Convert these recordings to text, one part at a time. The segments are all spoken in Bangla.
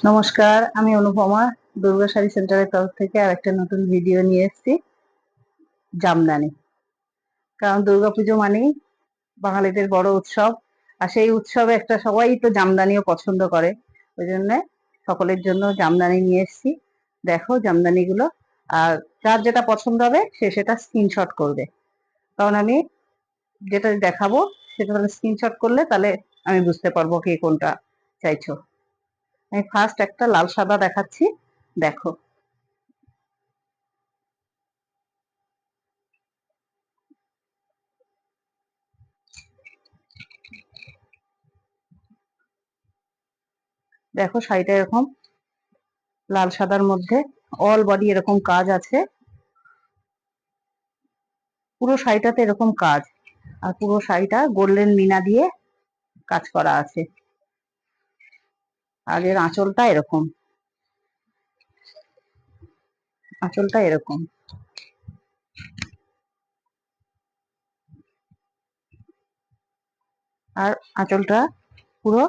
নমস্কার, আমি অনুপমা দুর্গা শাড়ি সেন্টারের তরফ থেকে আরেকটা নতুন ভিডিও নিয়ে এসেছি। জামদানি, কারণ দুর্গাপুজো মানেই বাঙালিদের বড় উৎসব, আর সেই উৎসবে একটা সবাই তো জামদানিও পছন্দ করে। ওই জন্য সকলের জন্য জামদানি নিয়ে এসেছি। দেখো জামদানিগুলো, আর যার যেটা পছন্দ হবে সে সেটা স্ক্রিনশট করবে, কারণ আমি যেটা দেখাবো সেটা তাহলে স্ক্রিনশট করলে তাহলে আমি বুঝতে পারবো কে কোনটা চাইছো। আমি ফার্স্ট একটা লাল সাদা দেখাচ্ছি, দেখো। দেখো শাড়িটা এরকম লাল সাদার মধ্যে অল বডি এরকম কাজ আছে, পুরো শাড়িটাতে এরকম কাজ, আর পুরো শাড়িটা গোল্ডেন মিনা দিয়ে কাজ করা আছে। আর এর আঁচলটা এরকম, আঁচলটা এরকম, আর আঁচলটা পুরো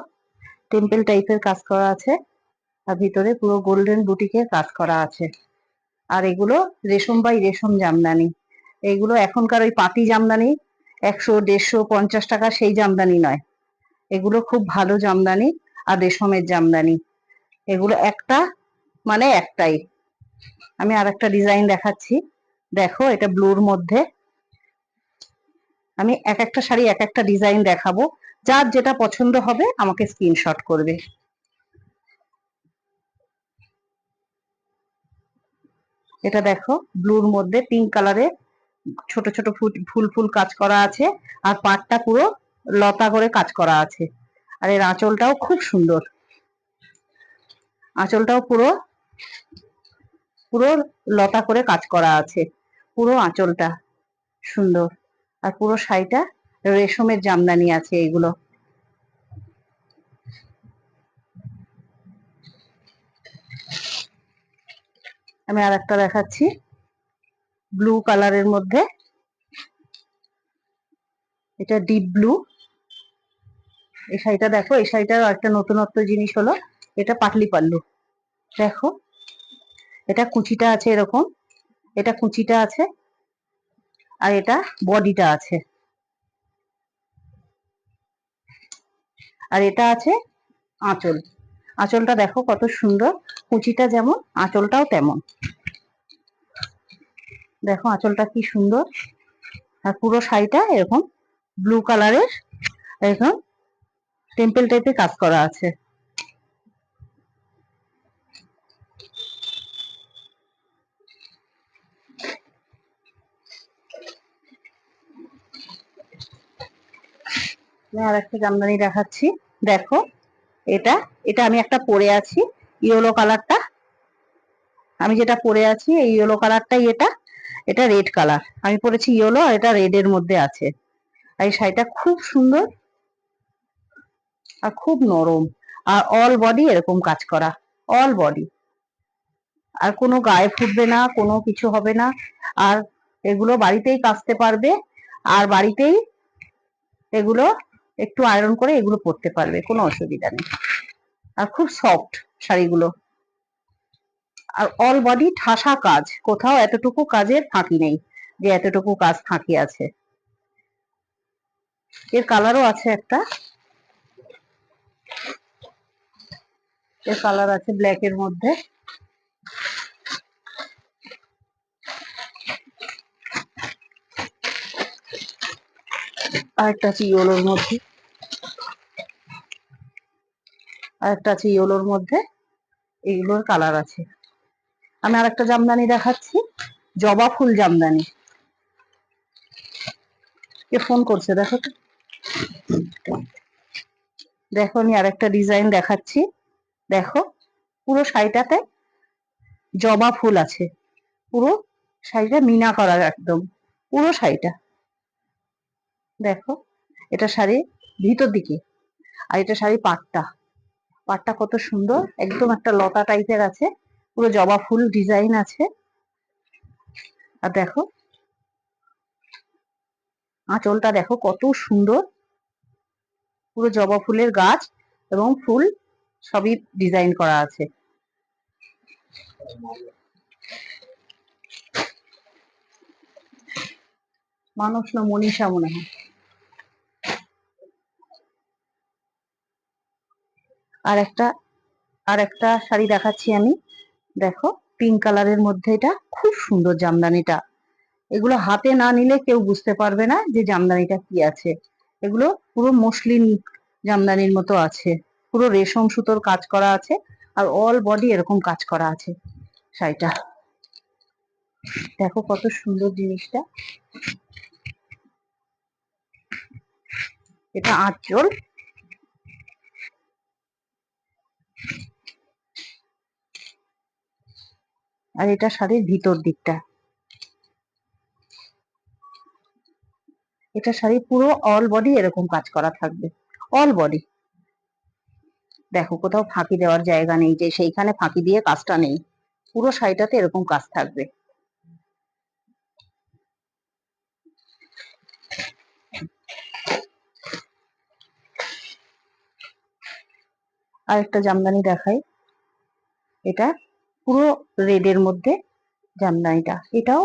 টেম্পল টাইপের কাজ করা আছে, আর ভিতরে পুরো গোল্ডেন বুটিকের কাজ করা আছে। আর এগুলো রেশম বাই রেশম জামদানি। এগুলো এখনকার ওই পাতি জামদানি 100, 150, 50 টাকা সেই জামদানি নয়, এগুলো খুব ভালো জামদানি আর রেশমের জামদানি। এগুলো একটা মানে একটাই। আমি আর একটা ডিজাইন দেখাচ্ছি, দেখো এটা ব্লুর মধ্যে। আমি এক একটা শাড়ি এক একটা ডিজাইন দেখাবো, যার যেটা পছন্দ হবে আমাকে স্ক্রিনশট করবে। এটা দেখো ব্লুর মধ্যে পিঙ্ক কালারে ছোট ছোট ফুল ফুল কাজ করা আছে, আর পাড়টা পুরো লতা করে কাজ করা আছে। আর এর আঁচলটাও খুব সুন্দর, আঁচলটাও পুরো পুরো লতা করে কাজ করা আছে, পুরো আঁচলটা সুন্দর। আর পুরো শাড়িটা রেশমের জামদানি আছে এইগুলো। আমি আর একটা দেখাচ্ছি ব্লু কালারের মধ্যে, এটা ডিপ ব্লু। এই শাড়িটা দেখো, এই শাড়িটার একটা নতুনত্ব জিনিস হলো এটা পাটলি পাল্লু। দেখো এটা কুচিটা আছে এরকম, এটা কুচিটা আছে, আর এটা বডিটা আছে, আর এটা আছে আঁচল। আঁচলটা দেখো কত সুন্দর, কুচিটা যেমন আঁচলটাও তেমন। দেখো আঁচলটা কি সুন্দর, আর পুরো শাড়িটা এরকম ব্লু কালারের এরকম টেম্পল টাইপের কাজ করা আছে। আমি আর একটা জামদানি দেখাচ্ছি, দেখো এটা এটা আমি একটা পরে আছি ইয়েলো কালারটা, আমি যেটা পরে আছি এই ইয়েলো কালারটাই এটা, এটা রেড কালার, আমি পরেছি ইয়েলো আর এটা রেড এর মধ্যে আছে। আর এই শাড়িটা খুব সুন্দর আর খুব নরম, আর অল বডি এরকম কাজ করা, অল বডি, আর কোনো গায়ে ফুটবে না, কোনো কিছু হবে না। আর এগুলো বাড়িতেই কাচতে পারবে, আর বাড়িতেই এগুলো একটু আয়রন করে এগুলো পরতে পারবে, কোনো অসুবিধা নেই। আর খুব সফট শাড়িগুলো, আর অল বডি ঠাসা কাজ, কোথাও এতটুকু কাজের ফাঁকি নেই যে এতটুকু কাজ ফাঁকি আছে। এর কালারও আছে একটা, এর কালার আছে ব্ল্যাক এর মধ্যে, আর একটা আছে ইয়েলোর মধ্যে, আর একটা আছে ইয়েলোর মধ্যে, এইগুলোর কালার আছে। আমি আর একটা জামদানি দেখাচ্ছি, জবা ফুল জামদানি। কে ফোন করছে দেখো তো। দেখো আমি আর একটা ডিজাইন দেখাচ্ছি, দেখো পুরো শাড়িটাতে জবা ফুল আছে, পুরো শাড়িটা মিনা করা একদম, পুরো শাড়িটা দেখো। এটা শাড়ি ভিতর দিকে, আর এটা শাড়ি পাটটা, পাটটা কত সুন্দর, একদম একটা লতা টাইপের আছে, পুরো জবা ফুল ডিজাইন আছে। আর দেখো আঁচলটা দেখো কত সুন্দর, পুরো জবা ফুলের গাছ এবং ফুল সবই ডিজাইন করা আছে। মানুষ না মনীষা মনে হয়। আর একটা শাড়ি দেখাচ্ছি আমি, দেখো পিঙ্ক কালারের মধ্যে, এটা খুব সুন্দর জামদানিটা। এগুলো হাতে না নিলে কেউ বুঝতে পারবে না যে জামদানিটা কি আছে। এগুলো পুরো মসলিন জামদানির মতো আছে, পুরো রেশম সুতোর কাজ করা আছে, আর অল বডি এরকম কাজ করা আছে শাড়িটা। দেখো কত সুন্দর জিনিসটা। এটা আঁচল, আর এটা শাড়ির ভিতর দিকটা। এটা শাড়ি পুরো অল বডি এরকম কাজ করা থাকবে, অল বডি। দেখো কোথাও ফাঁকি দেওয়ার জায়গা নেই যে সেইখানে ফাঁকি দিয়ে কাজটা নেই, পুরো শাড়িটাতে এরকম কাজ থাকবে। আর একটা জামদানি দেখাই, এটা পুরো রেডের মধ্যে জামদানিটা, এটাও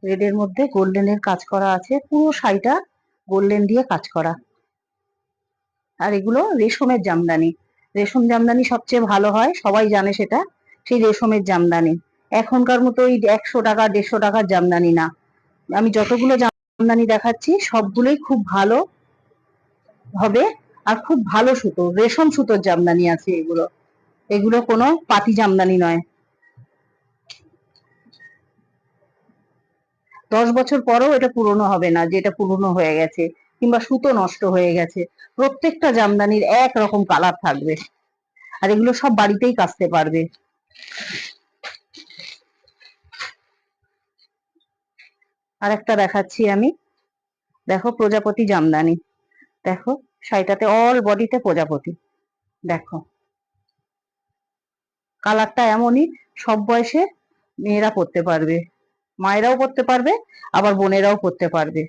রেডের মধ্যে গোল্ডেনের কাজ করা আছে, পুরো শাড়িটা গোল্ডেন দিয়ে কাজ করা। আর এগুলো রেশমের জামদানি। রেশম জামদানি সবচেয়ে ভালো হয়, সবাই জানে সেটা। সেই রেশমের জামদানি এখনকার মতো ওই 100 টাকা 150 টাকার জামদানি না। আমি যতগুলো জামদানি দেখাচ্ছি সবগুলোই খুব ভালো হবে, আর খুব ভালো সুতো, রেশম সুতোর জামদানি আছে এগুলো। এগুলো কোনো পাতি জামদানি নয়। 10 বছর পরেও এটা পুরনো হবে না যে এটা পুরনো হয়ে গেছে কিংবা সুতো নষ্ট হয়ে গেছে। প্রত্যেকটা জামদানির এক রকম কালার থাকবে, আর এগুলো সব বাড়িতেই কাচতে পারবে। আর একটা দেখাচ্ছি আমি, দেখো প্রজাপতি জামদানি। দেখো শাড়িটাতে অল বডিতে প্রজাপতি। দেখো কালারটা এমনই, সব বয়সে মেয়েরা পরতে পারবে, মায়েরাও পরতে পারবে, আবার বোনেরাও পরতে পারবে।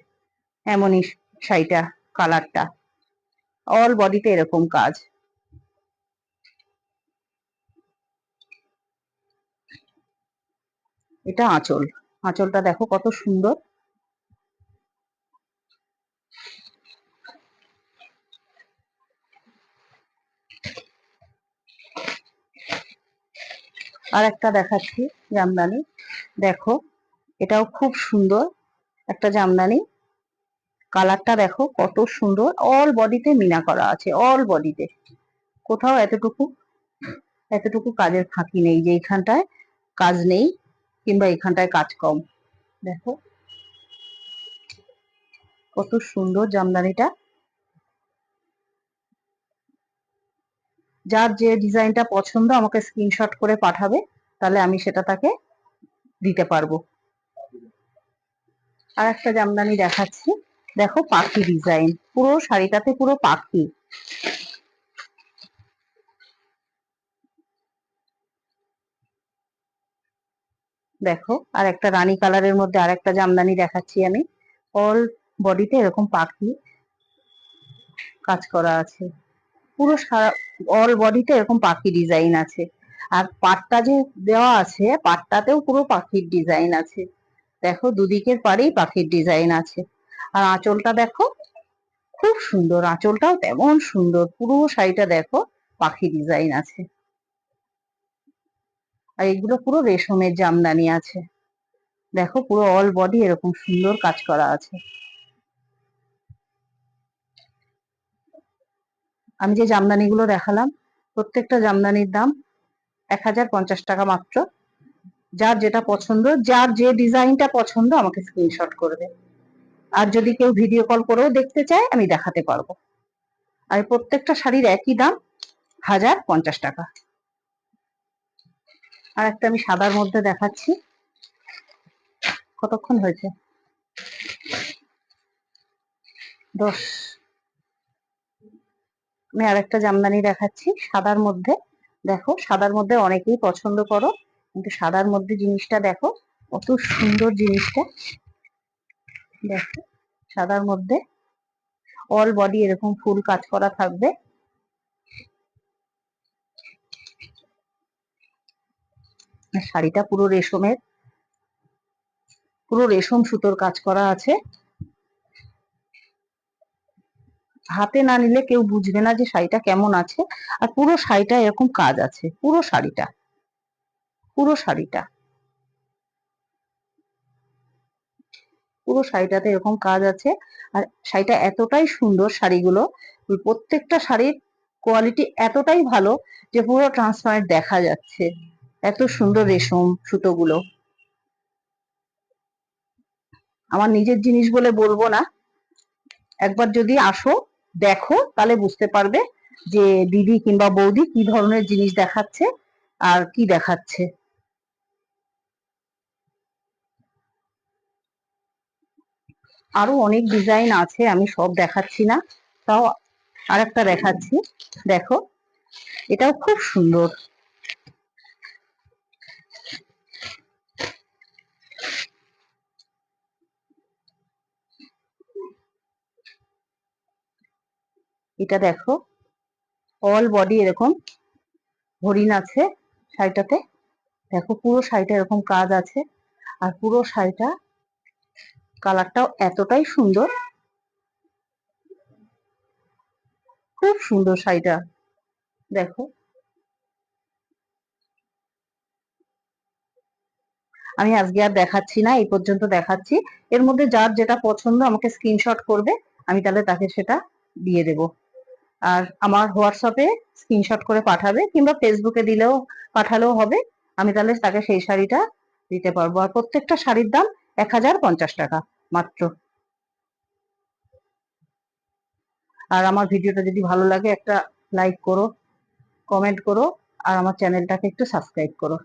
এমনই শাড়িটা, কালারটা অল বডিতে এরকম কাজ। এটা আঁচল, আঁচলটা দেখো কত সুন্দর। আর একটা দেখাচ্ছি জামদানি, দেখো এটাও খুব সুন্দর একটা জামদানি। কালারটা দেখো কত সুন্দর, অল বডিতে মিনা করা আছে, অল বডিতে। কোথাও এতটুকু এতটুকু কাজের ফাঁকি নেই যে এইখানটায় কাজ নেই কিংবা এখানটায় কাজ কম। দেখো কত সুন্দর জামদানিটা। যার যে ডিজাইনটা পছন্দ আমাকে স্ক্রিনশট করে পাঠাবে, তাহলে আমি সেটা তাকে দিতে পারবো। আর একটা জামদানি দেখাচ্ছি, দেখো পাখি ডিজাইন, পুরো শাড়িটাতে পুরো পাখি। দেখো আর একটা রানী কালারের মধ্যে আর একটা জামদানি দেখাচ্ছি আমি, অল বডিতে এরকম পাখি কাজ করা আছে, পুরো সারা অল বডিতে এরকম পাখি ডিজাইন আছে। আর পাটটা যে দেওয়া আছে, পাটটাতেও পুরো পাখির ডিজাইন আছে। দেখো দুদিকের পাড়েই পাখির ডিজাইন আছে। আর আঁচলটা দেখো খুব সুন্দর, আঁচলটাও তেমন সুন্দর, পুরো শাড়িটা দেখো পাখি ডিজাইন আছে। আর এগুলো পুরো রেশমের জামদানি আছে। দেখো পুরো অল বডি এরকম সুন্দর কাজ করা আছে। আমি যে জামদানিগুলো দেখালাম প্রত্যেকটা জামদানির দাম 1050 টাকা মাত্র। যার যেটা পছন্দ, যার যে ডিজাইনটা পছন্দ আমাকে স্ক্রিনশট করবে। আর যদি কেউ ভিডিও কল করেও দেখতে চায় আমি দেখাতে পারবো। আর প্রত্যেকটা শাড়ির একই দাম, 1050 টাকা। আর একটা আমি সাদার মধ্যে দেখাচ্ছি, কতক্ষণ হয়েছে, 10। আমি আর একটা জামদানি দেখাচ্ছি সাদার মধ্যে। দেখো সাদার মধ্যে অনেকেই পছন্দ করো, কিন্তু সাদার মধ্যে জিনিসটা দেখো কত সুন্দর জিনিসটা। দেখো সাদার মধ্যে অল বডি এরকম ফুল কাজ করা থাকবে। শাড়িটা পুরো রেশমের, পুরো রেশম সুতোর কাজ করা আছে। হাতে না নিলে কেউ বুঝবে না যে শাড়িটা কেমন আছে। আর পুরো শাড়িটা এরকম কাজ আছে, পুরো শাড়িটা, পুরো শাড়িটা, পুরো শাড়িটাতে এরকম কাজ আছে। আর শাড়িটা এতটাই সুন্দর, শাড়িগুলো প্রত্যেকটা শাড়ির কোয়ালিটি এতটাই ভালো যে পুরো ট্রান্সপারেন্ট দেখা যাচ্ছে। এত সুন্দর রেশম সুতোগুলো। আমার নিজের জিনিস বলে বলবো না, একবার যদি আসো দেখো তাহলে বুঝতে পারবে যে দিদি কিংবা বৌদি কি ধরনের জিনিস দেখাচ্ছে আর কি দেখাচ্ছে। আরো অনেক ডিজাইন আছে, আমি সব দেখাচ্ছি না, তাও আরেকটা দেখাচ্ছি। দেখো, এটাও খুব সুন্দর। এটা দেখো, অল বডি এরকম হরিণ আছে শাড়িটাতে। দেখো পুরো শাড়িটা এরকম কাজ আছে। আর পুরো শাড়িটা কালারটাও এতটাই সুন্দর, খুব সুন্দর শাড়িটা। দেখো, আমি আজকে আর দেখাচ্ছি না, এই পর্যন্ত দেখাচ্ছি। এর মধ্যে যার যেটা পছন্দ আমাকে স্ক্রিনশট করবে, আমি তাহলে তাকে সেটা দিয়ে দেব। আর আমার হোয়াটসঅ্যাপে স্ক্রিনশট করে পাঠাবে, কিংবা ফেসবুকে দিলেও পাঠালেও হবে। আমি তাহলে তাকে সেই শাড়িটা দিতে পারবো। আর প্রত্যেকটা শাড়ির দাম 1050 টাকা মাত্র। আর আমার ভিডিওটা যদি ভালো লাগে একটা লাইক করো, কমেন্ট করো, আর আমার চ্যানেলটাকে একটু সাবস্ক্রাইব করো।